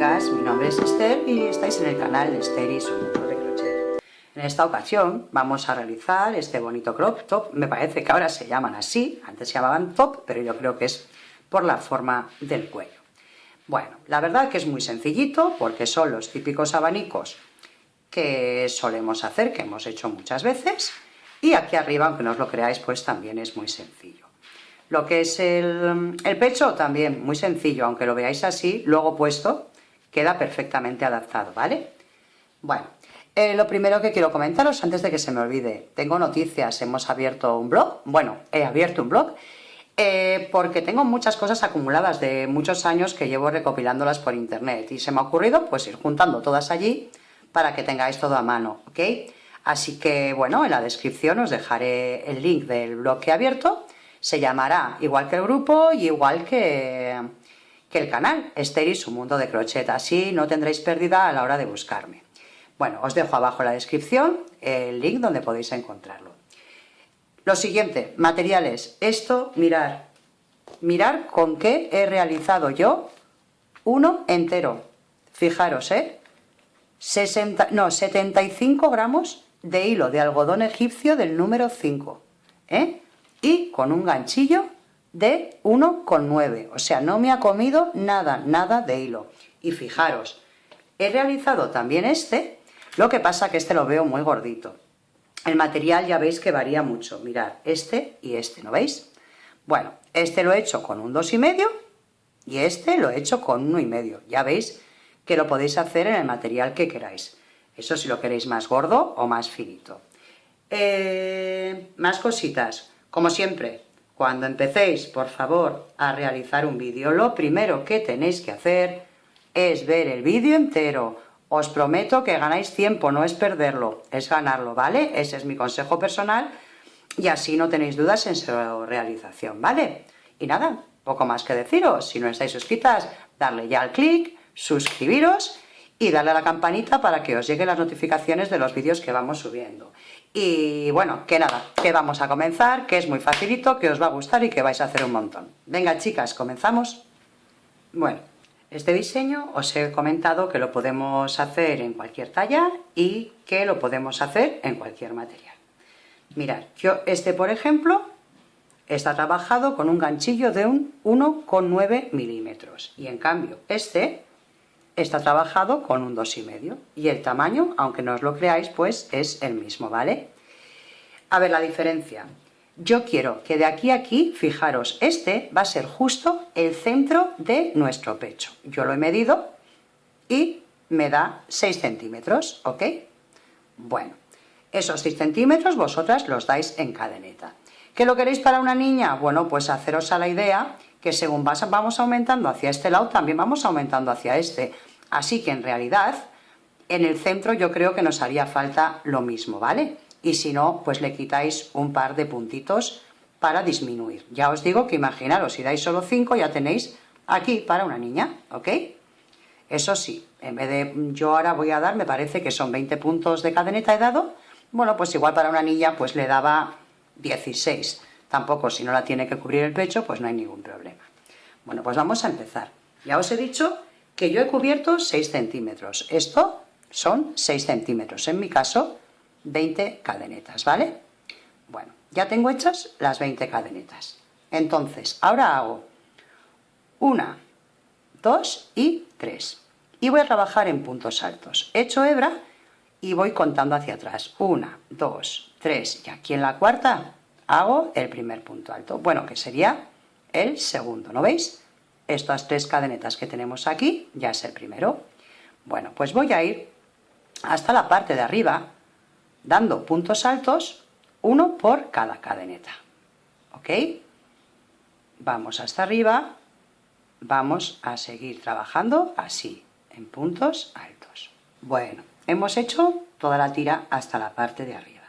amigas, mi nombre es Esther y estáis en el canal de Esther y su mundo de crochet. En esta ocasión vamos a realizar este bonito crop top, me parece que ahora se llaman así, antes se llamaban top, pero yo creo que es por la forma del cuello. Bueno, la verdad que es muy sencillito porque son los típicos abanicos que solemos hacer, que hemos hecho muchas veces, y aquí arriba, aunque no os lo creáis, pues también es muy sencillo. Lo que es el pecho también muy sencillo, aunque lo veáis así, luego puesto, queda perfectamente adaptado, ¿vale? Bueno, lo primero que quiero comentaros antes de que se me olvide, tengo noticias, hemos abierto un blog, bueno, he abierto un blog, porque tengo muchas cosas acumuladas de muchos años que llevo recopilándolas por internet y se me ha ocurrido pues ir juntando todas allí para que tengáis todo a mano, ¿ok? Así que bueno, en la descripción os dejaré el link del blog que he abierto. Se llamará igual que el grupo y igual que el canal, Esther y su mundo de crochet, así no tendréis pérdida a la hora de buscarme. Bueno, os dejo abajo en la descripción el link donde podéis encontrarlo. Lo siguiente, materiales, esto, mirar con qué he realizado yo uno entero, fijaros, 75 gramos de hilo de algodón egipcio del número 5, y con un ganchillo de 1,9, o sea, no me ha comido nada de hilo. Y fijaros, he realizado también este, lo que pasa que este lo veo muy gordito. El material ya veis que varía mucho, mirad, este y este, ¿no veis? Bueno, este lo he hecho con un 2,5 y este lo he hecho con 1,5, ya veis que lo podéis hacer en el material que queráis. Eso si lo queréis más gordo o más finito. Más cositas. Como siempre, cuando empecéis, por favor, a realizar un vídeo, lo primero que tenéis que hacer es ver el vídeo entero. Os prometo que ganáis tiempo, no es perderlo, es ganarlo, ¿vale? Ese es mi consejo personal y así no tenéis dudas en su realización, ¿vale? Y nada, poco más que deciros. Si no estáis suscritas, darle ya al clic, suscribiros y darle a la campanita para que os lleguen las notificaciones de los vídeos que vamos subiendo. Y bueno, que nada, que vamos a comenzar, que es muy facilito, que os va a gustar y que vais a hacer un montón. Venga, chicas, ¿comenzamos? Bueno, este diseño os he comentado que lo podemos hacer en cualquier talla y que lo podemos hacer en cualquier material. Mirad, yo por ejemplo, está trabajado con un ganchillo de un 1,9 milímetros y en cambio este está trabajado con un 2,5 y el tamaño, aunque no os lo creáis, pues es el mismo, ¿vale? A ver la diferencia. Yo quiero que de aquí a aquí, fijaros, este va a ser justo el centro de nuestro pecho. Yo lo he medido y me da 6 centímetros, ¿ok? Bueno, esos 6 centímetros vosotras los dais en cadeneta. ¿Qué lo queréis para una niña? Bueno, pues haceros a la idea que según vamos aumentando hacia este lado, también vamos aumentando hacia este. Así que en realidad, en el centro yo creo que nos haría falta lo mismo, ¿vale? Y si no, pues le quitáis un par de puntitos para disminuir. Ya os digo que imaginaros, si dais solo 5 ya tenéis aquí para una niña, ¿ok? Eso sí, en vez de, yo ahora voy a dar, me parece que son 20 puntos de cadeneta he dado, bueno, pues igual para una niña pues le daba 16. Tampoco, si no la tiene que cubrir el pecho, pues no hay ningún problema. Bueno, pues vamos a empezar. Ya os he dicho que yo he cubierto 6 centímetros. Esto son 6 centímetros. En mi caso, 20 cadenetas, ¿vale? Bueno, ya tengo hechas las 20 cadenetas. Entonces, ahora hago 1, 2 y 3. Y voy a trabajar en puntos altos. He hecho hebra y voy contando hacia atrás. 1, 2, 3 y aquí en la cuarta hago el primer punto alto. Bueno, que sería el segundo, ¿no veis? Estas 3 cadenetas que tenemos aquí ya es el primero. Bueno, pues voy a ir hasta la parte de arriba dando puntos altos, uno por cada cadeneta, ¿ok? Vamos hasta arriba, vamos a seguir trabajando así, en puntos altos. Bueno, hemos hecho toda la tira hasta la parte de arriba.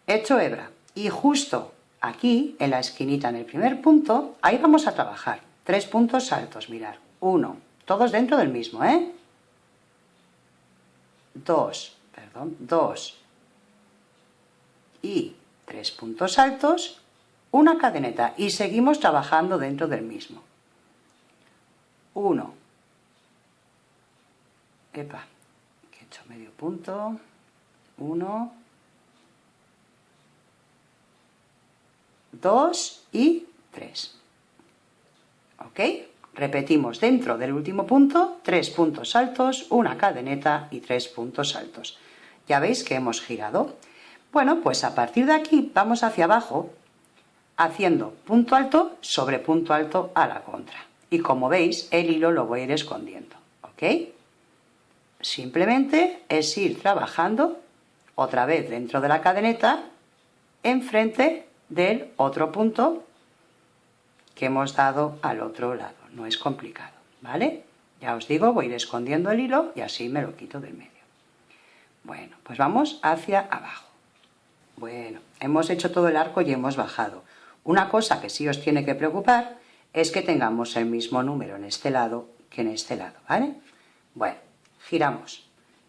He hecho hebra y justo aquí, en la esquinita, en el primer punto, ahí vamos a trabajar 3 puntos altos, mirad, 1, todos dentro del mismo, 2 y 3 puntos altos, una cadeneta y seguimos trabajando dentro del mismo. 1, epa, que he hecho medio punto, 1, 2 y 3. ¿Ok? Repetimos dentro del último punto 3 puntos altos, una cadeneta y 3 puntos altos. Ya veis que hemos girado. Bueno, pues a partir de aquí vamos hacia abajo haciendo punto alto sobre punto alto a la contra. Y como veis, el hilo lo voy a ir escondiendo. ¿Ok? Simplemente es ir trabajando otra vez dentro de la cadeneta enfrente del otro punto que hemos dado al otro lado. No es complicado, ¿vale? Ya os digo, voy a ir escondiendo el hilo y así me lo quito del medio. Bueno, pues vamos hacia abajo. Bueno, hemos hecho todo el arco y hemos bajado. Una cosa que sí os tiene que preocupar es que tengamos el mismo número en este lado que en este lado, ¿vale? Bueno, giramos,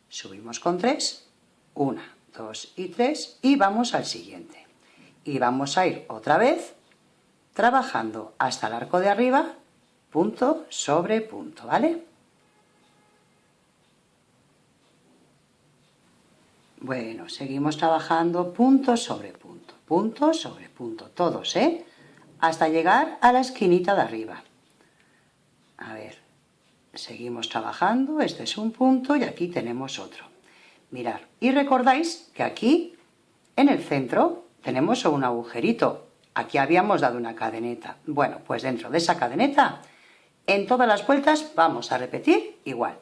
subimos con 3, 1, 2 y 3 y vamos al siguiente. Y vamos a ir otra vez trabajando hasta el arco de arriba, punto sobre punto, ¿vale? Bueno, seguimos trabajando punto sobre punto, todos, ¿eh? Hasta llegar a la esquinita de arriba. A ver, seguimos trabajando, este es un punto y aquí tenemos otro. Mirad, y recordáis que aquí, en el centro, tenemos un agujerito. Aquí habíamos dado una cadeneta. Bueno, pues dentro de esa cadeneta, en todas las vueltas vamos a repetir igual.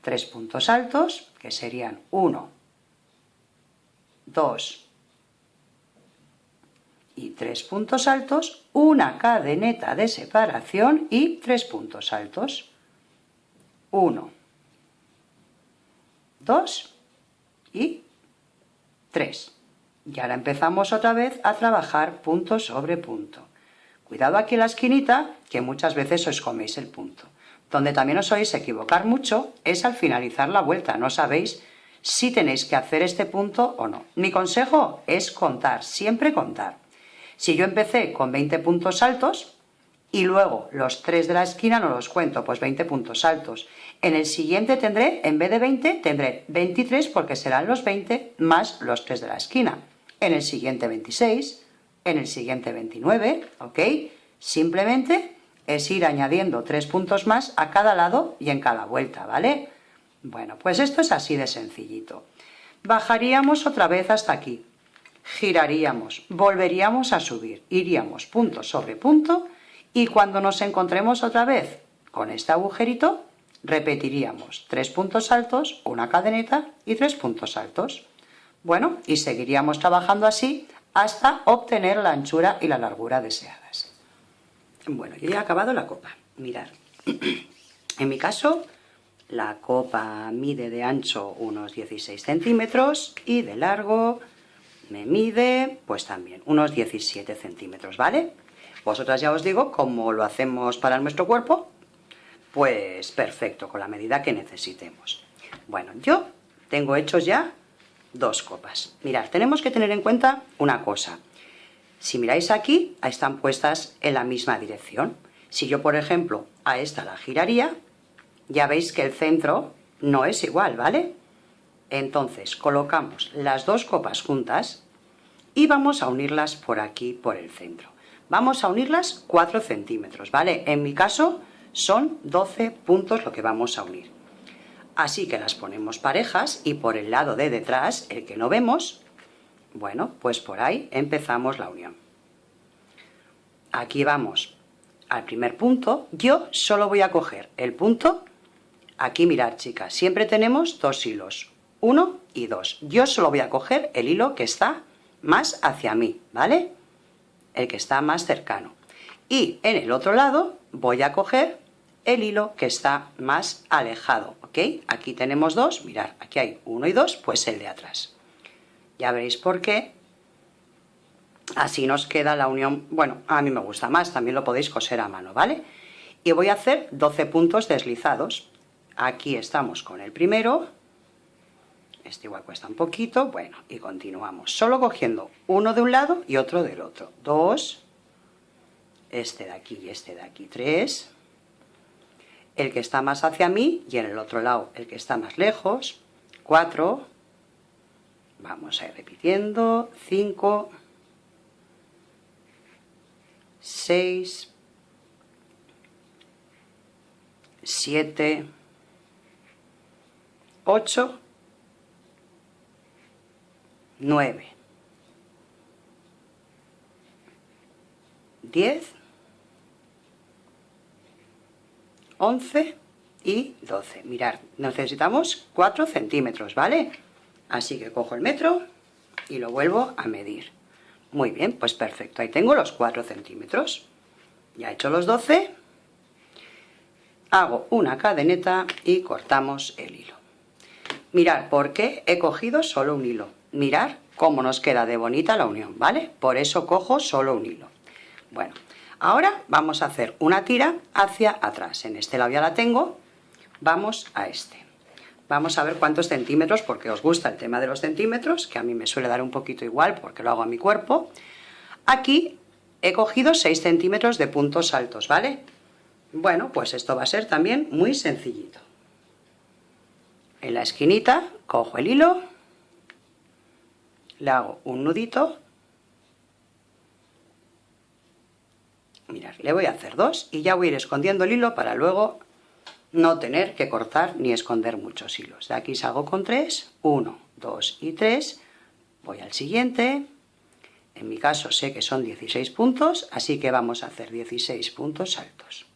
3 puntos altos, que serían 1, 2 y 3 puntos altos, una cadeneta de separación y 3 puntos altos. 1, 2 y 3. Y ahora empezamos otra vez a trabajar punto sobre punto. Cuidado aquí en la esquinita, que muchas veces os coméis el punto. Donde también os sois equivocar mucho es al finalizar la vuelta. No sabéis si tenéis que hacer este punto o no. Mi consejo es contar, siempre contar. Si yo empecé con 20 puntos altos y luego los 3 de la esquina no los cuento, pues 20 puntos altos. En el siguiente tendré, en vez de 20, tendré 23 porque serán los 20 más los 3 de la esquina. En el siguiente 26, en el siguiente 29, ¿ok? Simplemente es ir añadiendo 3 puntos más a cada lado y en cada vuelta, ¿vale? Bueno, pues esto es así de sencillito. Bajaríamos otra vez hasta aquí, giraríamos, volveríamos a subir, iríamos punto sobre punto y cuando nos encontremos otra vez con este agujerito, repetiríamos 3 puntos altos, una cadeneta y 3 puntos altos. Bueno, y seguiríamos trabajando así hasta obtener la anchura y la largura deseadas. Bueno, yo ya he acabado la copa. Mirad, en mi caso, la copa mide de ancho unos 16 centímetros y de largo me mide, pues también, unos 17 centímetros, ¿vale? Vosotras ya os digo, como lo hacemos para nuestro cuerpo, pues perfecto, con la medida que necesitemos. Bueno, yo tengo hechos ya 2 copas. Mirad, tenemos que tener en cuenta una cosa. Si miráis aquí, están puestas en la misma dirección. Si yo, por ejemplo, a esta la giraría, ya veis que el centro no es igual, ¿vale? Entonces, colocamos las 2 copas juntas y vamos a unirlas por aquí, por el centro. Vamos a unirlas 4 centímetros, ¿vale? En mi caso, son 12 puntos lo que vamos a unir. Así que las ponemos parejas y por el lado de detrás, el que no vemos, bueno, pues por ahí empezamos la unión. Aquí vamos al primer punto. Yo solo voy a coger el punto. Aquí mirad, chicas, siempre tenemos 2 hilos, 1 y 2. Yo solo voy a coger el hilo que está más hacia mí, ¿vale? El que está más cercano. Y en el otro lado voy a coger el hilo que está más alejado, ¿ok? Aquí tenemos 2, mirad, aquí hay 1 y 2, pues el de atrás. Ya veréis por qué. Así nos queda la unión, bueno, a mí me gusta más, también lo podéis coser a mano, ¿vale? Y voy a hacer 12 puntos deslizados. Aquí estamos con el primero, este igual cuesta un poquito, bueno, y continuamos, solo cogiendo uno de un lado y otro del otro. 2, este de aquí y este de aquí, 3, el que está más hacia mí y en el otro lado el que está más lejos. 4, vamos a ir repitiendo, 5, 6, 7, 8, 9, 10, 11 y 12. Mirad, necesitamos 4 centímetros, ¿vale? Así que cojo el metro y lo vuelvo a medir. Muy bien, pues perfecto, ahí tengo los 4 centímetros. Ya he hecho los 12, hago una cadeneta y cortamos el hilo. Mirad, ¿por qué he cogido solo un hilo? Mirad cómo nos queda de bonita la unión, ¿vale? Por eso cojo solo un hilo. Bueno, ahora vamos a hacer una tira hacia atrás. En este lado ya la tengo, vamos a este. Vamos a ver cuántos centímetros, porque os gusta el tema de los centímetros, que a mí me suele dar un poquito igual porque lo hago a mi cuerpo. Aquí he cogido 6 centímetros de puntos altos, ¿vale? Bueno, pues esto va a ser también muy sencillito. En la esquinita cojo el hilo, le hago un nudito. Mirad, le voy a hacer 2 y ya voy a ir escondiendo el hilo para luego no tener que cortar ni esconder muchos hilos. De aquí salgo con 3, 1, 2 y 3, voy al siguiente. En mi caso sé que son 16 puntos, así que vamos a hacer 16 puntos altos.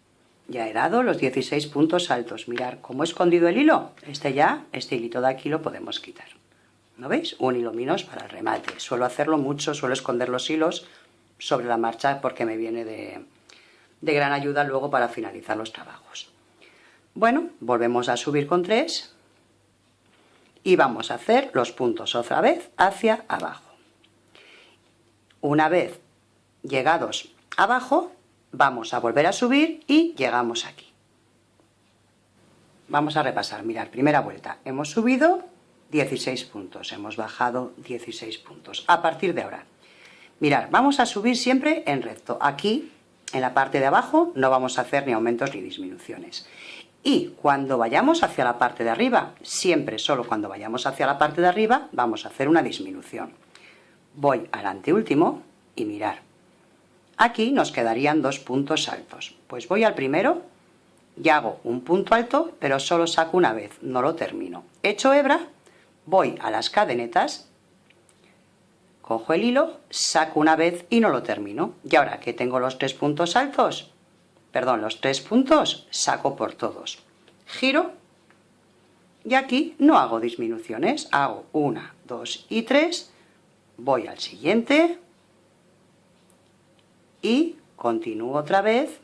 Ya he dado los 16 puntos altos. Mirad cómo he escondido el hilo. Este hilito de aquí lo podemos quitar. ¿No veis? Un hilo menos para el remate. Suelo hacerlo mucho, suelo esconder los hilos sobre la marcha porque me viene de gran ayuda luego para finalizar los trabajos. Bueno, volvemos a subir con 3 y vamos a hacer los puntos otra vez hacia abajo. Una vez llegados abajo, vamos a volver a subir y llegamos aquí. Vamos a repasar, mirad, primera vuelta, hemos subido 16 puntos, hemos bajado 16 puntos. A partir de ahora, mirad, vamos a subir siempre en recto. Aquí, en la parte de abajo, no vamos a hacer ni aumentos ni disminuciones. Y cuando vayamos hacia la parte de arriba, siempre solo cuando vayamos hacia la parte de arriba, vamos a hacer una disminución. Voy al anteúltimo y mirar. Aquí nos quedarían 2 puntos altos. Pues voy al primero y hago un punto alto, pero solo saco una vez, no lo termino. Echo hebra, voy a las cadenetas, cojo el hilo, saco una vez y no lo termino. Y ahora que tengo los 3 puntos altos, los 3 puntos, saco por todos. Giro y aquí no hago disminuciones, hago 1, 2 y 3, voy al siguiente y continúo otra vez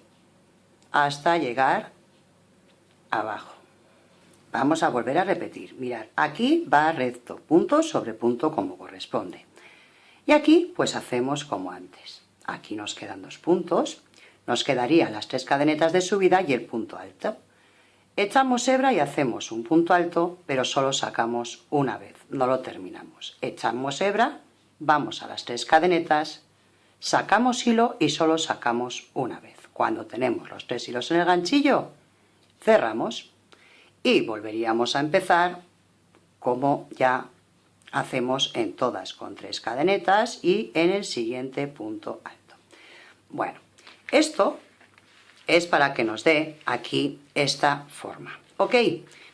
hasta llegar abajo. Vamos a volver a repetir. Mirad, aquí va recto, punto sobre punto como corresponde. Y aquí pues hacemos como antes. Aquí nos quedan 2 puntos. Nos quedarían las 3 cadenetas de subida y el punto alto. Echamos hebra y hacemos un punto alto, pero solo sacamos una vez, no lo terminamos. Echamos hebra, vamos a las 3 cadenetas, sacamos hilo y solo sacamos una vez. Cuando tenemos los 3 hilos en el ganchillo, cerramos y volveríamos a empezar como ya hacemos en todas, con 3 cadenetas y en el siguiente punto alto. Bueno, esto es para que nos dé aquí esta forma. Ok,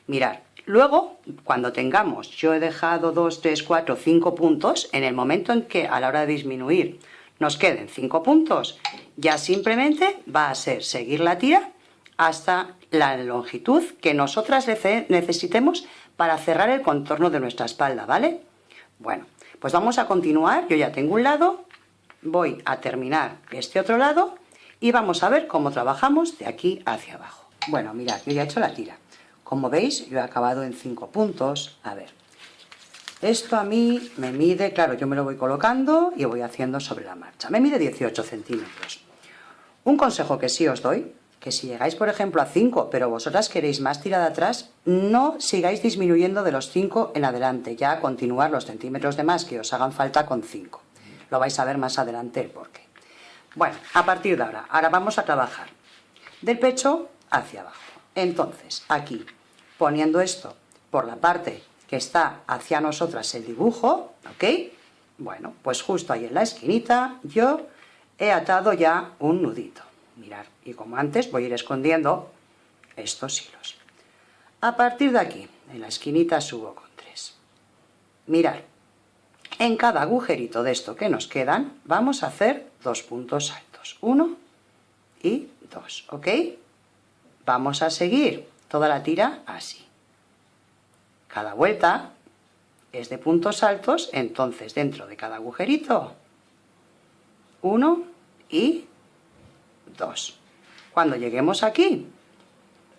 mirad, luego cuando tengamos, yo he dejado 2, 3, 4, 5 puntos, en el momento en que a la hora de disminuir nos queden 5 puntos, ya simplemente va a ser seguir la tira hasta la longitud que nosotras necesitemos para cerrar el contorno de nuestra espalda, ¿vale? Bueno, pues vamos a continuar. Yo ya tengo un lado, voy a terminar este otro lado y vamos a ver cómo trabajamos de aquí hacia abajo. Bueno, mirad, yo ya he hecho la tira. Como veis, yo he acabado en 5 puntos. A ver, esto a mí me mide, claro, yo me lo voy colocando y voy haciendo sobre la marcha. Me mide 18 centímetros. Un consejo que sí os doy, que si llegáis, por ejemplo, a 5, pero vosotras queréis más tirada atrás, no sigáis disminuyendo de los 5 en adelante, ya continuar los centímetros de más que os hagan falta con 5. Lo vais a ver más adelante el porqué. Bueno, a partir de ahora vamos a trabajar del pecho hacia abajo. Entonces, aquí, poniendo esto por la parte que está hacia nosotras el dibujo, ¿ok? Bueno, pues justo ahí en la esquinita yo he atado ya un nudito. Mirad, y como antes voy a ir escondiendo estos hilos. A partir de aquí, en la esquinita subo con 3. Mirad, en cada agujerito de esto que nos quedan vamos a hacer 2 puntos altos. 1 y 2, ¿ok? Vamos a seguir toda la tira así. Cada vuelta es de puntos altos, entonces dentro de cada agujerito 1 y 2. Cuando lleguemos aquí,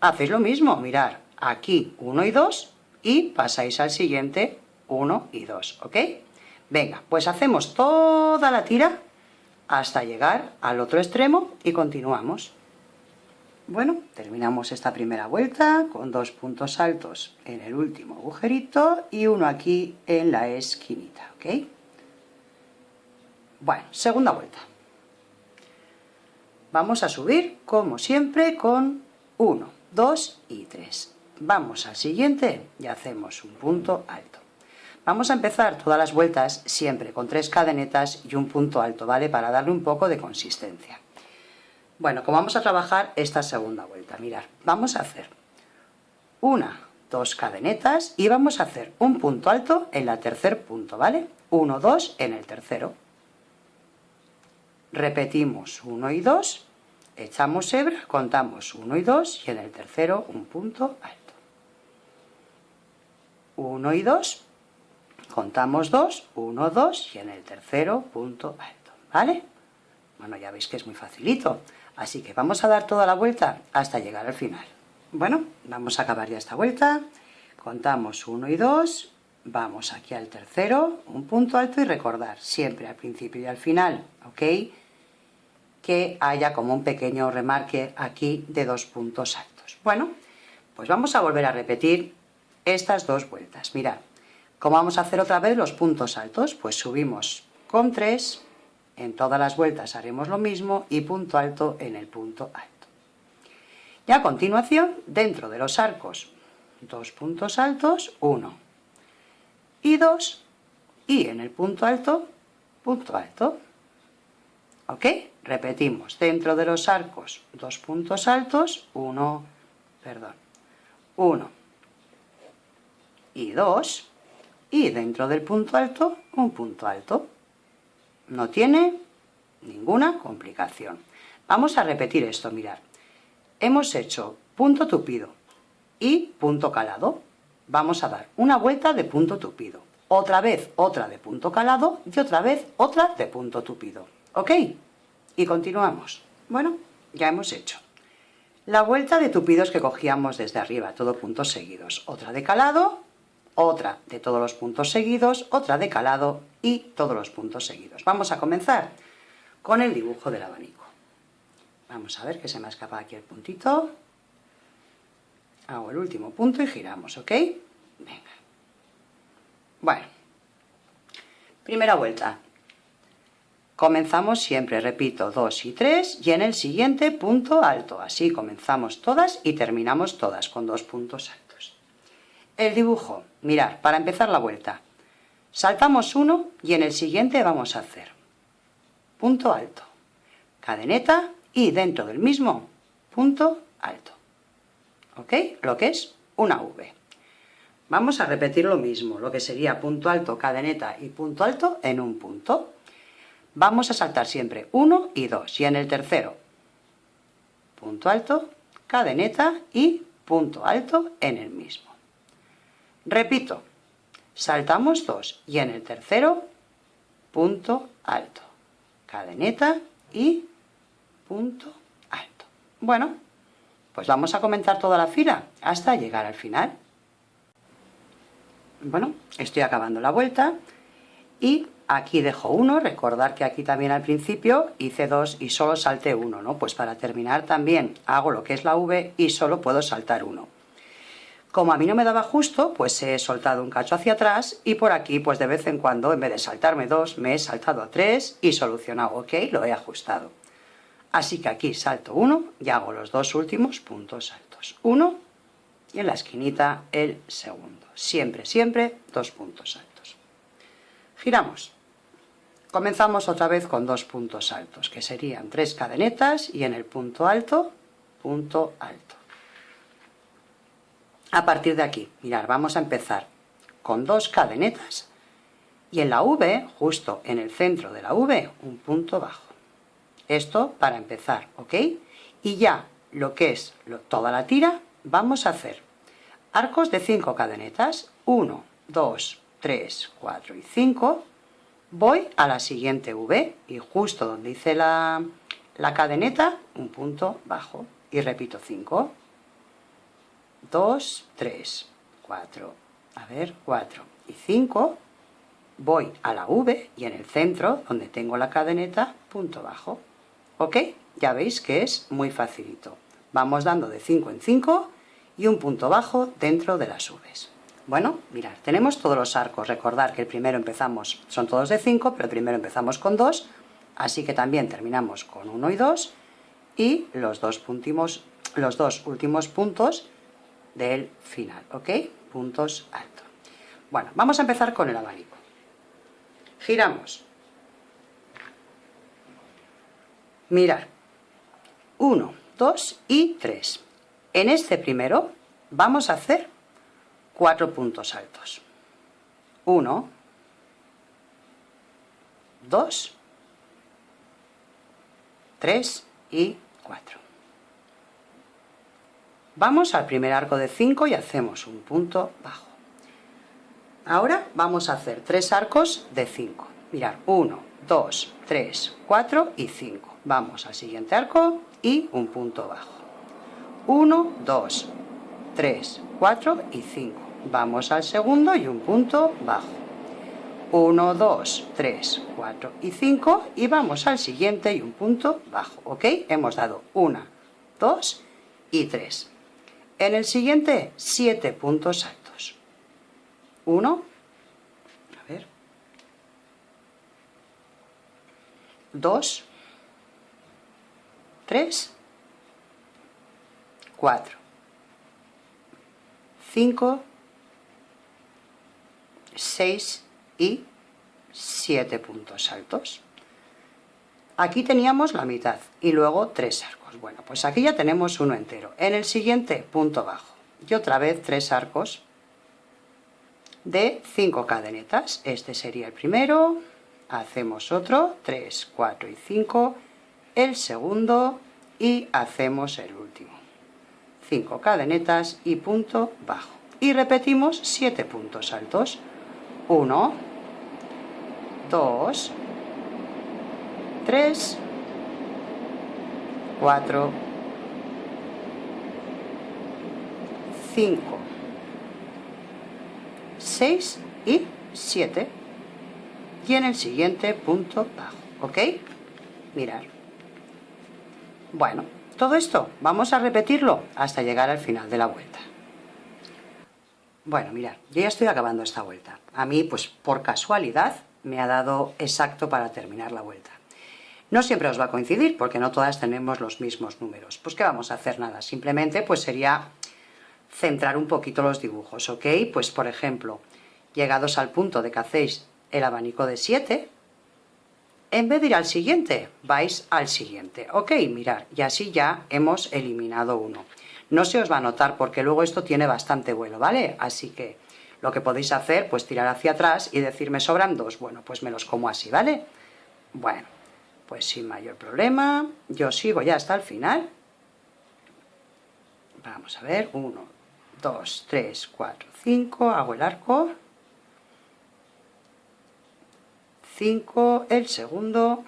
hacéis lo mismo, mirar, aquí 1 y 2 y pasáis al siguiente 1 y 2, ¿ok? Venga, pues hacemos toda la tira hasta llegar al otro extremo y continuamos. Bueno, terminamos esta primera vuelta con 2 puntos altos en el último agujerito y uno aquí en la esquinita, ¿ok? Bueno, segunda vuelta. Vamos a subir, como siempre, con 1, 2 y 3. Vamos al siguiente y hacemos un punto alto. Vamos a empezar todas las vueltas siempre con 3 cadenetas y un punto alto, ¿vale? Para darle un poco de consistencia. Bueno, como vamos a trabajar esta segunda vuelta, mirad, vamos a hacer 1, 2 cadenetas y vamos a hacer un punto alto en el tercer punto, ¿vale? 1, 2 en el tercero. Repetimos 1 y 2, echamos hebra, contamos 1 y 2 y en el tercero un punto alto. 1 y 2, contamos 2, 1, 2 y en el tercero punto alto, ¿vale? Bueno, ya veis que es muy facilito. Así que vamos a dar toda la vuelta hasta llegar al final. Bueno, vamos a acabar ya esta vuelta. Contamos 1 y 2, vamos aquí al tercero, un punto alto y recordar siempre al principio y al final, ¿ok? Que haya como un pequeño remarque aquí de 2 puntos altos. Bueno, pues vamos a volver a repetir estas 2 vueltas. Mirad, ¿cómo vamos a hacer otra vez los puntos altos? Pues subimos con 3. En todas las vueltas haremos lo mismo y punto alto en el punto alto. Y a continuación, dentro de los arcos, 2 puntos altos, 1 y 2, y en el punto alto, punto alto. ¿Ok? Repetimos, dentro de los arcos, 2 puntos altos, 1 y 2, y dentro del punto alto, un punto alto. No tiene ninguna complicación. Vamos a repetir esto, mirad. Hemos hecho punto tupido y punto calado. Vamos a dar una vuelta de punto tupido. Otra vez otra de punto calado y otra vez otra de punto tupido. ¿Ok? Y continuamos. Bueno, ya hemos hecho la vuelta de tupidos que cogíamos desde arriba, todo puntos seguidos. Otra de calado, otra de todos los puntos seguidos, otra de calado y todos los puntos seguidos. Vamos a comenzar con el dibujo del abanico. Vamos a ver que se me ha escapado aquí el puntito. Hago el último punto y giramos, ¿ok? Venga. Bueno, primera vuelta. Comenzamos siempre, repito, 2 y 3 y en el siguiente punto alto. Así comenzamos todas y terminamos todas con 2 puntos altos. El dibujo, mirad, para empezar la vuelta, saltamos 1 y en el siguiente vamos a hacer punto alto, cadeneta y dentro del mismo punto alto, ¿ok? Lo que es una V. Vamos a repetir lo mismo, lo que sería punto alto, cadeneta y punto alto en un punto. Vamos a saltar siempre 1 y 2 y en el tercero punto alto, cadeneta y punto alto en el mismo. Repito, saltamos 2 y en el tercero punto alto, cadeneta y punto alto. Bueno, pues vamos a comentar toda la fila hasta llegar al final. Bueno, estoy acabando la vuelta y aquí dejo 1, recordar que aquí también al principio hice 2 y solo salté 1, ¿no? Pues para terminar también hago lo que es la V y solo puedo saltar 1. Como a mí no me daba justo, pues he soltado un cacho hacia atrás y por aquí, pues de vez en cuando, en vez de saltarme 2, me he saltado a 3 y solucionado, ¿ok? Lo he ajustado. Así que aquí salto 1 y hago los dos últimos puntos altos. 1 y en la esquinita el segundo. Siempre, siempre 2 puntos altos. Giramos. Comenzamos otra vez con 2 puntos altos, que serían 3 cadenetas y en el punto alto. A partir de aquí, mirad, vamos a empezar con 2 cadenetas y en la V, justo en el centro de la V, un punto bajo. Esto para empezar, ¿ok? Y ya lo que es toda la tira, vamos a hacer arcos de 5 cadenetas, 1, 2, 3, 4 y 5. Voy a la siguiente V y justo donde hice la cadeneta, un punto bajo. Y repito 5, 2, 3, 4, 4 y 5. Voy a la V y en el centro, donde tengo la cadeneta, punto bajo. ¿Ok? Ya veis que es muy facilito. Vamos dando de 5 en 5 y un punto bajo dentro de las Vs. Bueno, mirad, tenemos todos los arcos. Recordad que el primero empezamos, son todos de 5, pero el primero empezamos con 2, así que también terminamos con 1 y 2 y los dos últimos puntos del final, ¿ok? Puntos altos. Bueno, vamos a empezar con el abanico. Giramos. Mirad, 1, 2 y 3. En este primero vamos a hacer 4 puntos altos. 1, 2, 3 y 4. Vamos al primer arco de 5 y hacemos un punto bajo. Ahora vamos a hacer 3 arcos de 5. Mirad, 1, 2, 3, 4 y 5. Vamos al siguiente arco y un punto bajo. 1, 2, 3, 4 y 5. Vamos al segundo y un punto bajo. 1, 2, 3, 4 y 5 y vamos al siguiente y un punto bajo. ¿Ok? Hemos dado 1, 2 y 3. En el siguiente, 7 puntos altos. 1, 2, 3, 4, 5, 6 y 7 puntos altos. Aquí teníamos la mitad y luego 3 arcos. Bueno, pues aquí ya tenemos uno entero. En el siguiente, punto bajo. Y otra vez 3 arcos de 5 cadenetas. Este sería el primero. Hacemos otro, 3, 4 y 5. El segundo y hacemos el último. 5 cadenetas y punto bajo. Y repetimos 7 puntos altos. 1, 2, 3, 4, 5, 6 y 7. Y en el siguiente punto bajo. ¿Ok? Mirad. Bueno, todo esto vamos a repetirlo hasta llegar al final de la vuelta. Bueno, mirad, yo ya estoy acabando esta vuelta. A mí, pues por casualidad, me ha dado exacto para terminar la vuelta. No siempre os va a coincidir, porque no todas tenemos los mismos números. Pues ¿qué vamos a hacer? Nada, simplemente pues sería centrar un poquito los dibujos, ¿ok? Pues por ejemplo, llegados al punto de que hacéis el abanico de 7, en vez de ir al siguiente, vais al siguiente, ¿ok? Mirad, y así ya hemos eliminado uno. No se os va a notar porque luego esto tiene bastante vuelo, ¿vale? Así que lo que podéis hacer, pues tirar hacia atrás y decir, me sobran 2. Bueno, pues me los como así, ¿vale? Bueno, pues sin mayor problema, yo sigo ya hasta el final. Vamos a ver, 1, 2, 3, 4, 5, hago el arco. 5, el segundo.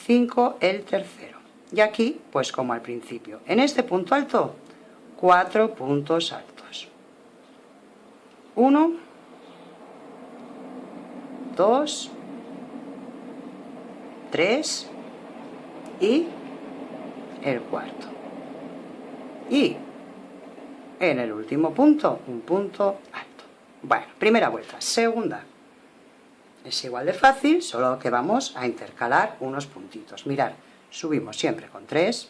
5, el tercero. Y aquí, pues como al principio, en este punto alto, 4 puntos altos. 1, 2, 3 y el cuarto. Y en el último punto, un punto alto. Bueno, primera vuelta. Segunda. Es igual de fácil, solo que vamos a intercalar unos puntitos. Mirad, subimos siempre con 3.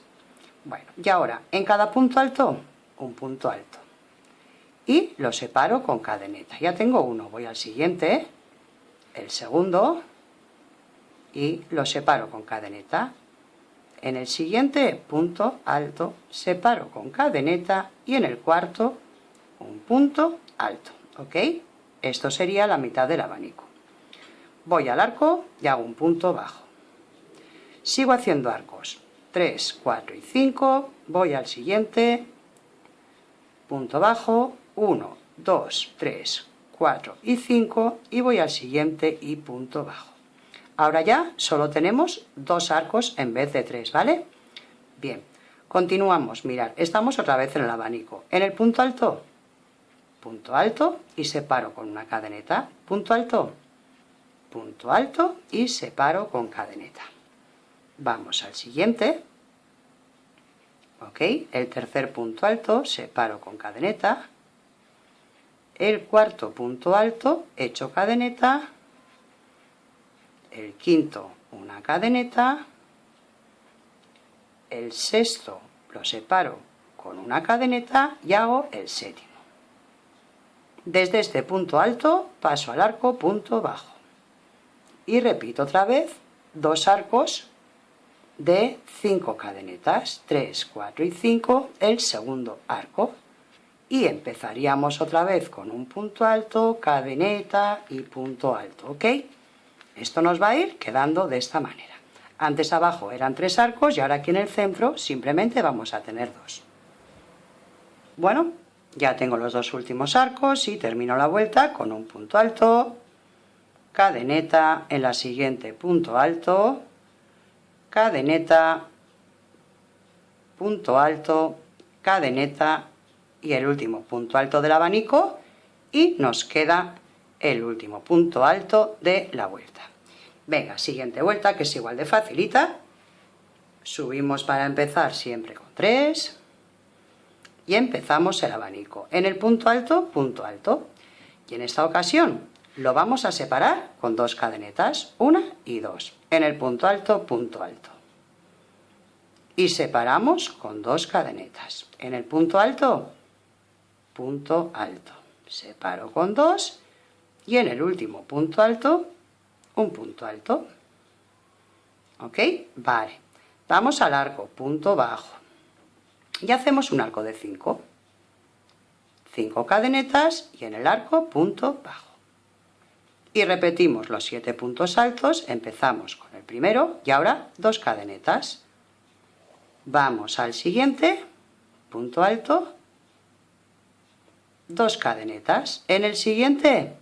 Bueno, y ahora, en cada punto alto, un punto alto. Y lo separo con cadeneta. Ya tengo uno, voy al siguiente, el segundo, y lo separo con cadeneta. En el siguiente, punto alto, separo con cadeneta, y en el cuarto, un punto alto, ¿ok? Esto sería la mitad del abanico. Voy al arco y hago un punto bajo. Sigo haciendo arcos. 3, 4 y 5. Voy al siguiente. Punto bajo. 1, 2, 3, 4 y 5. Y voy al siguiente y punto bajo. Ahora ya solo tenemos 2 arcos en vez de 3, ¿vale? Bien. Continuamos. Mirad, estamos otra vez en el abanico. En el punto alto y separo con una cadeneta. Punto alto y separo con cadeneta. Vamos al siguiente. Ok, el tercer punto alto, separo con cadeneta. El cuarto punto alto, echo cadeneta. El quinto, una cadeneta. El sexto lo separo con una cadeneta y hago el séptimo. Desde este punto alto paso al arco punto bajo. Y repito otra vez 2 arcos de 5 cadenetas, 3, 4 y 5, el segundo arco. Y empezaríamos otra vez con un punto alto, cadeneta y punto alto, ¿ok? Esto nos va a ir quedando de esta manera. Antes abajo eran 3 arcos y ahora aquí en el centro simplemente vamos a tener 2. Bueno, ya tengo los 2 últimos arcos y termino la vuelta con un punto alto, cadeneta, en la siguiente punto alto, cadeneta, punto alto, cadeneta y el último punto alto del abanico y nos queda el último punto alto de la vuelta. Venga, siguiente vuelta que es igual de facilita. Subimos para empezar siempre con 3 y empezamos el abanico. En el punto alto y en esta ocasión lo vamos a separar con 2 cadenetas, 1 y 2. En el punto alto. Y separamos con 2 cadenetas. En el punto alto. Separo con 2 y en el último punto alto, un punto alto. ¿Ok? Vale. Vamos al arco, punto bajo. Y hacemos un arco de 5. 5 cadenetas y en el arco, punto bajo. Y repetimos los 7 puntos altos, empezamos con el primero y ahora 2 cadenetas. Vamos al siguiente, punto alto, 2 cadenetas. En el siguiente,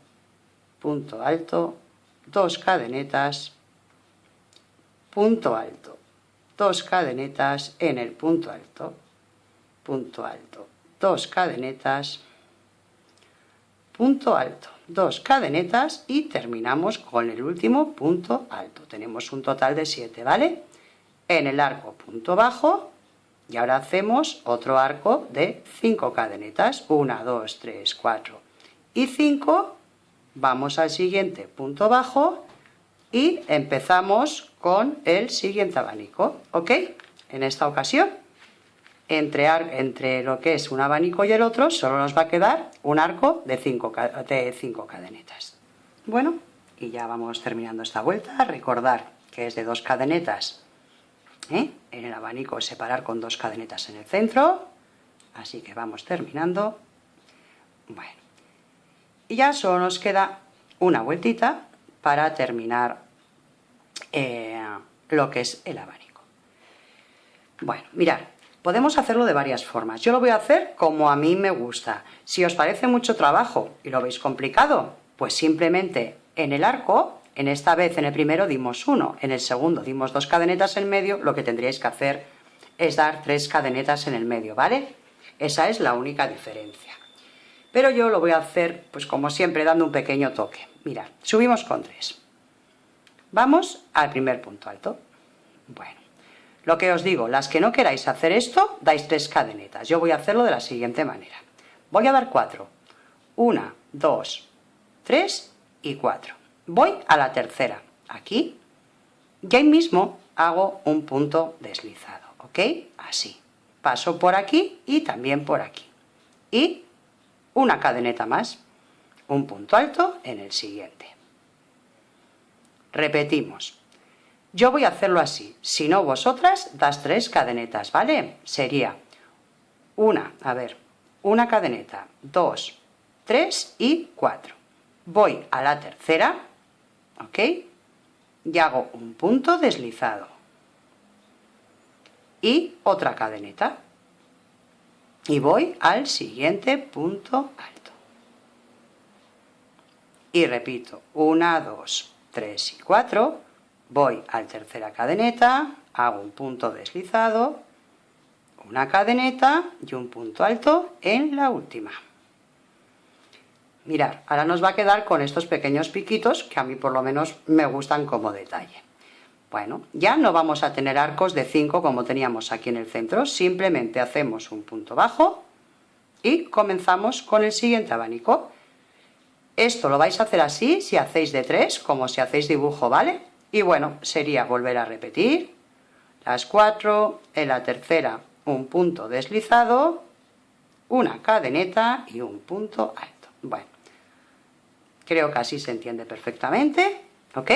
punto alto, 2 cadenetas, punto alto, 2 cadenetas en el punto alto, 2 cadenetas, punto alto, 2 cadenetas y terminamos con el último punto alto. Tenemos un total de 7, ¿vale? En el arco punto bajo y ahora hacemos otro arco de 5 cadenetas, 1, 2, 3, 4 y 5. Vamos al siguiente punto bajo y empezamos con el siguiente abanico, ¿ok? En esta ocasión, entre lo que es un abanico y el otro, solo nos va a quedar un arco de 5 cadenetas. Bueno, y ya vamos terminando esta vuelta. Recordar que es de 2 cadenetas, en el abanico separar con 2 cadenetas en el centro, así que vamos terminando. Bueno, y ya solo nos queda una vueltita para terminar lo que es el abanico. Bueno, mirad, podemos hacerlo de varias formas. Yo lo voy a hacer como a mí me gusta. Si os parece mucho trabajo y lo veis complicado, pues simplemente en el arco, en esta vez en el primero dimos 1, en el segundo dimos 2 cadenetas en medio, lo que tendríais que hacer es dar 3 cadenetas en el medio, ¿vale? Esa es la única diferencia. Pero yo lo voy a hacer, pues como siempre, dando un pequeño toque. Mirad, subimos con 3. Vamos al primer punto alto. Bueno, lo que os digo, las que no queráis hacer esto, dais 3 cadenetas. Yo voy a hacerlo de la siguiente manera. Voy a dar 4. 1, 2, 3 y 4. voy a la tercera, aquí, y ahí mismo hago un punto deslizado, ¿ok? Así, paso por aquí y también por aquí, y una cadeneta más, un punto alto en el siguiente. Repetimos. Yo voy a hacerlo así, si no vosotras das 3 cadenetas, ¿vale? Sería una cadeneta, 2, 3 y 4. Voy a la tercera, ¿ok? Y hago un punto deslizado. Y otra cadeneta. Y voy al siguiente punto alto. Y repito, 1, 2, 3 y 4. Voy a la tercera cadeneta, hago un punto deslizado, una cadeneta y un punto alto en la última. Mirad, ahora nos va a quedar con estos pequeños piquitos que a mí por lo menos me gustan como detalle. Bueno, ya no vamos a tener arcos de 5 como teníamos aquí en el centro, simplemente hacemos un punto bajo y comenzamos con el siguiente abanico. Esto lo vais a hacer así si hacéis de 3, como si hacéis dibujo, ¿vale? Y bueno, sería volver a repetir las 4, en la tercera un punto deslizado, una cadeneta y un punto alto. Bueno, creo que así se entiende perfectamente, ¿ok?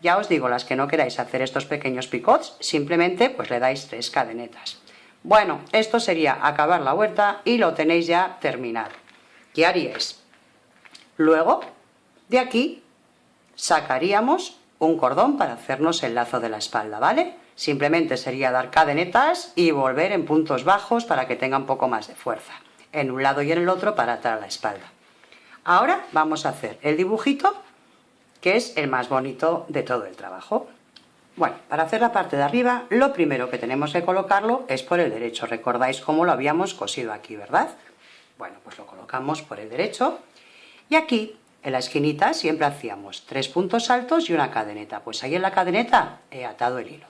Ya os digo, las que no queráis hacer estos pequeños picots, simplemente pues le dais 3 cadenetas. Bueno, esto sería acabar la huerta y lo tenéis ya terminado. ¿Qué haríais? Luego, de aquí, sacaríamos un cordón para hacernos el lazo de la espalda, ¿vale? Simplemente sería dar cadenetas y volver en puntos bajos para que tenga un poco más de fuerza, en un lado y en el otro para atar la espalda. Ahora vamos a hacer el dibujito, que es el más bonito de todo el trabajo. Bueno, para hacer la parte de arriba, lo primero que tenemos que colocarlo es por el derecho. ¿Recordáis cómo lo habíamos cosido aquí, verdad? Bueno, pues lo colocamos por el derecho y aquí en la esquinita siempre hacíamos 3 puntos altos y una cadeneta. Pues ahí en la cadeneta he atado el hilo.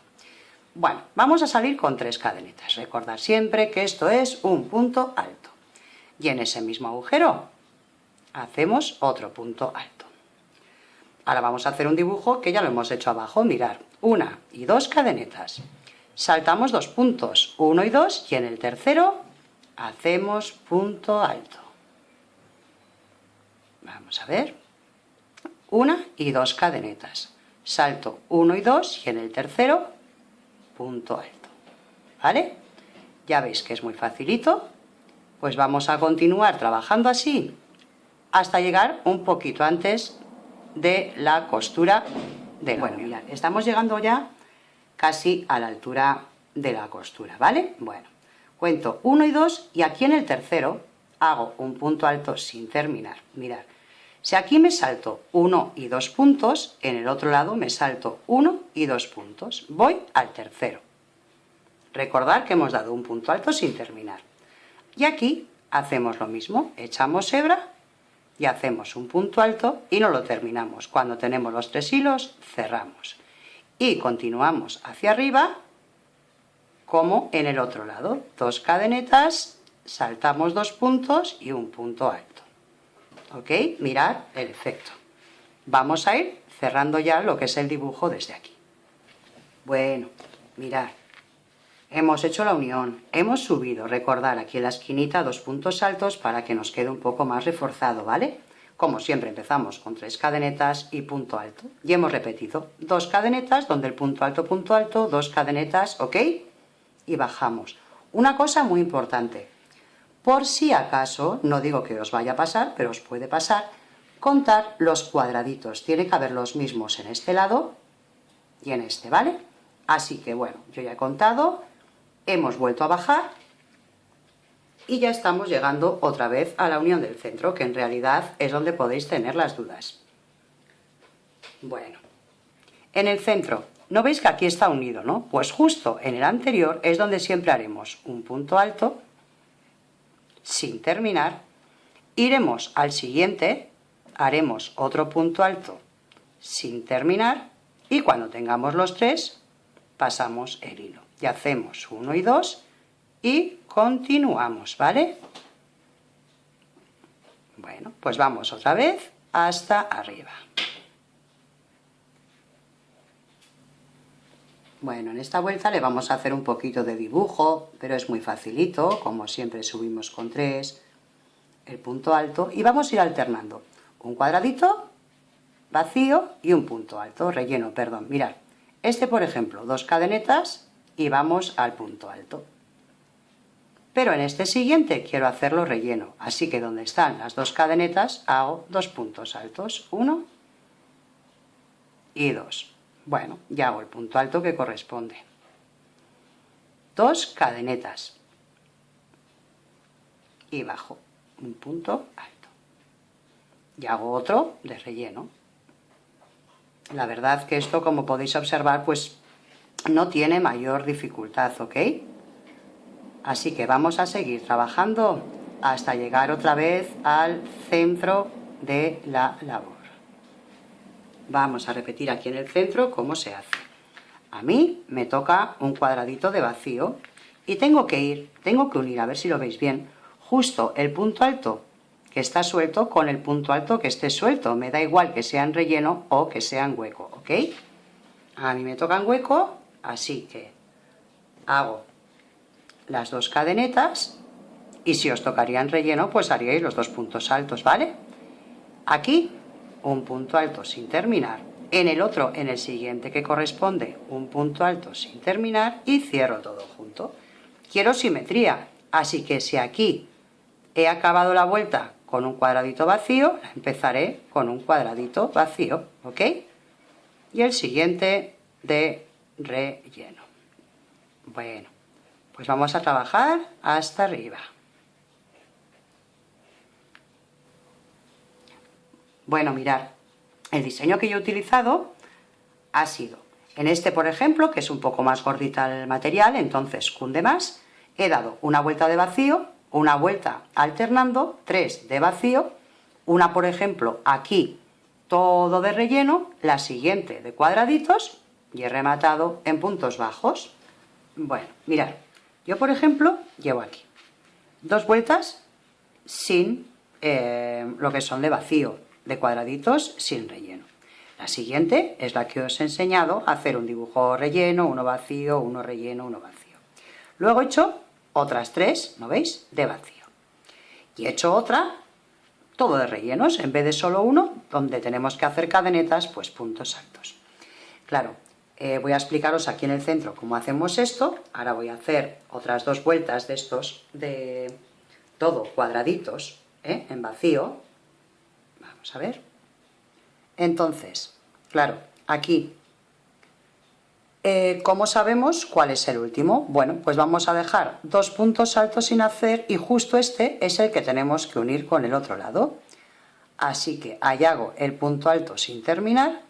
Bueno, vamos a salir con 3 cadenetas. Recordad siempre que esto es un punto alto. Y en ese mismo agujero hacemos otro punto alto. Ahora vamos a hacer un dibujo que ya lo hemos hecho abajo. Mirad, 1 y 2 cadenetas. Saltamos 2 puntos, 1 y 2, y en el tercero hacemos punto alto. Vamos a ver, 1 y 2 cadenetas, salto 1 y 2 y en el tercero, punto alto, ¿vale? Ya veis que es muy facilito, pues vamos a continuar trabajando así hasta llegar un poquito antes de la costura de la unión. Mirad, estamos llegando ya casi a la altura de la costura, ¿vale? Bueno, cuento 1 y 2 y aquí en el tercero hago un punto alto sin terminar. Mirad, si aquí me salto 1 y 2 puntos, en el otro lado me salto 1 y 2 puntos. Voy al tercero. Recordad que hemos dado un punto alto sin terminar. Y aquí hacemos lo mismo, echamos hebra y hacemos un punto alto y no lo terminamos. Cuando tenemos los 3 hilos, cerramos. Y continuamos hacia arriba, como en el otro lado. 2 cadenetas, saltamos 2 puntos y un punto alto. ¿Ok? Mirad el efecto. Vamos a ir cerrando ya lo que es el dibujo desde aquí. Bueno, mirad. Hemos hecho la unión, hemos subido, recordad aquí en la esquinita 2 puntos altos para que nos quede un poco más reforzado, ¿vale? Como siempre empezamos con 3 cadenetas y punto alto. Y hemos repetido 2 cadenetas donde el punto alto, 2 cadenetas, ¿ok? Y bajamos. Una cosa muy importante. Por si acaso, no digo que os vaya a pasar, pero os puede pasar, contar los cuadraditos. Tiene que haber los mismos en este lado y en este, ¿vale? Así que bueno, yo ya he contado, hemos vuelto a bajar y ya estamos llegando otra vez a la unión del centro, que en realidad es donde podéis tener las dudas. Bueno, en el centro, ¿no veis que aquí está unido, no? Pues justo en el anterior es donde siempre haremos un punto alto sin terminar, iremos al siguiente, haremos otro punto alto sin terminar y cuando tengamos los 3 pasamos el hilo y hacemos 1 y 2 y continuamos, ¿vale? Bueno, pues vamos otra vez hasta arriba. Bueno, en esta vuelta le vamos a hacer un poquito de dibujo, pero es muy facilito, como siempre subimos con 3, el punto alto, y vamos a ir alternando un cuadradito vacío y un punto alto, relleno, perdón, mirad. Este, por ejemplo, 2 cadenetas y vamos al punto alto. Pero en este siguiente quiero hacerlo relleno, así que donde están las 2 cadenetas hago 2 puntos altos, 1 y 2. Bueno, ya hago el punto alto que corresponde. 2 cadenetas y bajo un punto alto. Y hago otro de relleno. La verdad que esto, como podéis observar, pues no tiene mayor dificultad, ¿ok? Así que vamos a seguir trabajando hasta llegar otra vez al centro de la labor. Vamos a repetir aquí en el centro cómo se hace. A mí me toca un cuadradito de vacío y tengo que unir, a ver si lo veis bien, justo el punto alto que está suelto con el punto alto que esté suelto. Me da igual que sea en relleno o que sea en hueco, ¿ok? A mí me toca en hueco, así que hago las 2 cadenetas y si os tocaría en relleno, pues haríais los 2 puntos altos, ¿vale? Aquí un punto alto sin terminar, en el otro, en el siguiente que corresponde, un punto alto sin terminar y cierro todo junto. Quiero simetría, así que si aquí he acabado la vuelta con un cuadradito vacío, empezaré con un cuadradito vacío, ¿ok? Y el siguiente de relleno. Bueno, pues vamos a trabajar hasta arriba. Bueno, mirad, el diseño que yo he utilizado ha sido, en este por ejemplo, que es un poco más gordita el material, entonces cunde más, he dado una vuelta de vacío, una vuelta alternando, 3 de vacío, una por ejemplo aquí todo de relleno, la siguiente de cuadraditos y he rematado en puntos bajos. Bueno, mirad, yo por ejemplo llevo aquí 2 vueltas sin lo que son de vacío, de cuadraditos sin relleno. La siguiente es la que os he enseñado a hacer un dibujo relleno, uno vacío, uno relleno, uno vacío. Luego he hecho otras 3, ¿no veis?, de vacío. Y he hecho otra, todo de rellenos, en vez de solo uno, donde tenemos que hacer cadenetas, pues puntos altos. Claro, voy a explicaros aquí en el centro cómo hacemos esto. Ahora voy a hacer otras 2 vueltas de estos, de todo cuadraditos, en vacío. Vamos a ver. Entonces, claro, aquí, ¿cómo sabemos cuál es el último? Bueno, pues vamos a dejar 2 puntos altos sin hacer y justo este es el que tenemos que unir con el otro lado. Así que ahí hago el punto alto sin terminar,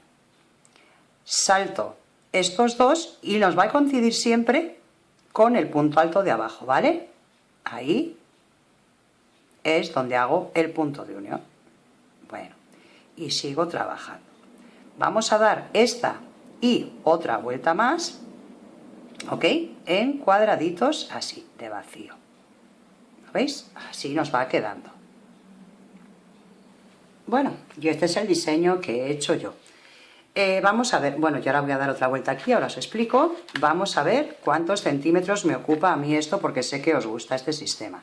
salto estos 2 y nos va a coincidir siempre con el punto alto de abajo, ¿vale? Ahí es donde hago el punto de unión. Bueno, y sigo trabajando. Vamos a dar esta y otra vuelta más, ¿ok? En cuadraditos así, de vacío. ¿Lo veis? Así nos va quedando. Bueno, y este es el diseño que he hecho yo. Vamos a ver, bueno, yo ahora voy a dar otra vuelta aquí, ahora os explico. Vamos a ver cuántos centímetros me ocupa a mí esto, porque sé que os gusta este sistema.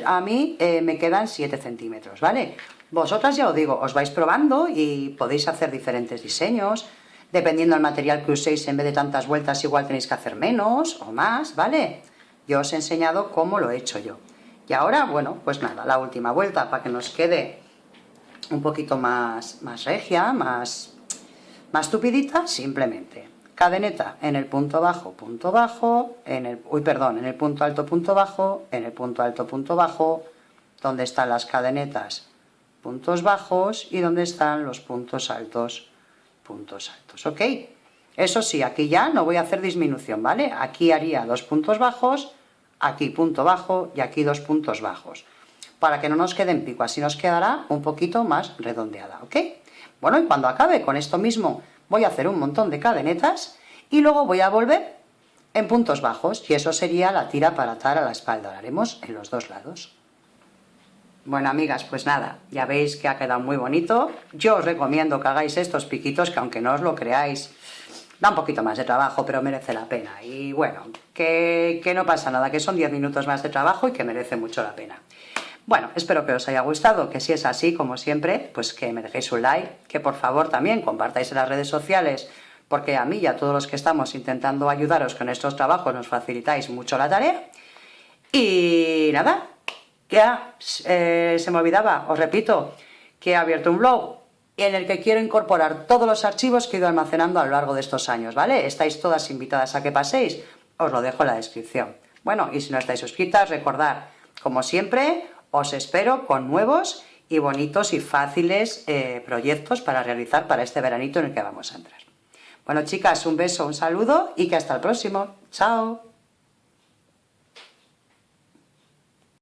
A mí me quedan 7 centímetros, ¿vale? Vosotras, ya os digo, os vais probando y podéis hacer diferentes diseños. Dependiendo del material que uséis, en vez de tantas vueltas, igual tenéis que hacer menos o más, ¿vale? Yo os he enseñado cómo lo he hecho yo. Y ahora, bueno, pues nada, la última vuelta para que nos quede un poquito más regia, más tupidita, simplemente cadeneta en el punto bajo, en el punto alto, punto bajo, en el punto alto, punto bajo, donde están las cadenetas, puntos bajos, y donde están los puntos altos, ¿ok? Eso sí, aquí ya no voy a hacer disminución, ¿vale? Aquí haría 2 puntos bajos, aquí punto bajo y aquí 2 puntos bajos, para que no nos quede en pico, así nos quedará un poquito más redondeada, ¿ok? Bueno, y cuando acabe con esto mismo, voy a hacer un montón de cadenetas y luego voy a volver en puntos bajos, y eso sería la tira para atar a la espalda. Lo haremos en los 2 lados. Bueno, amigas, pues nada, ya veis que ha quedado muy bonito. Yo os recomiendo que hagáis estos piquitos, que aunque no os lo creáis, Da un poquito más de trabajo, pero merece la pena. Y bueno, que no pasa nada, que son 10 minutos más de trabajo y que merece mucho la pena. Bueno, espero que os haya gustado, que si es así, como siempre, pues que me dejéis un like, que por favor también compartáis en las redes sociales, porque a mí y a todos los que estamos intentando ayudaros con estos trabajos nos facilitáis mucho la tarea. Y nada, ya se me olvidaba, os repito, que he abierto un blog en el que quiero incorporar todos los archivos que he ido almacenando a lo largo de estos años, ¿vale? Estáis todas invitadas a que paséis, os lo dejo en la descripción. Bueno, y si no estáis suscritas, recordad, como siempre, os espero con nuevos y bonitos y fáciles proyectos para realizar para este veranito en el que vamos a entrar. Bueno, chicas, un beso, un saludo y que hasta el próximo. ¡Chao!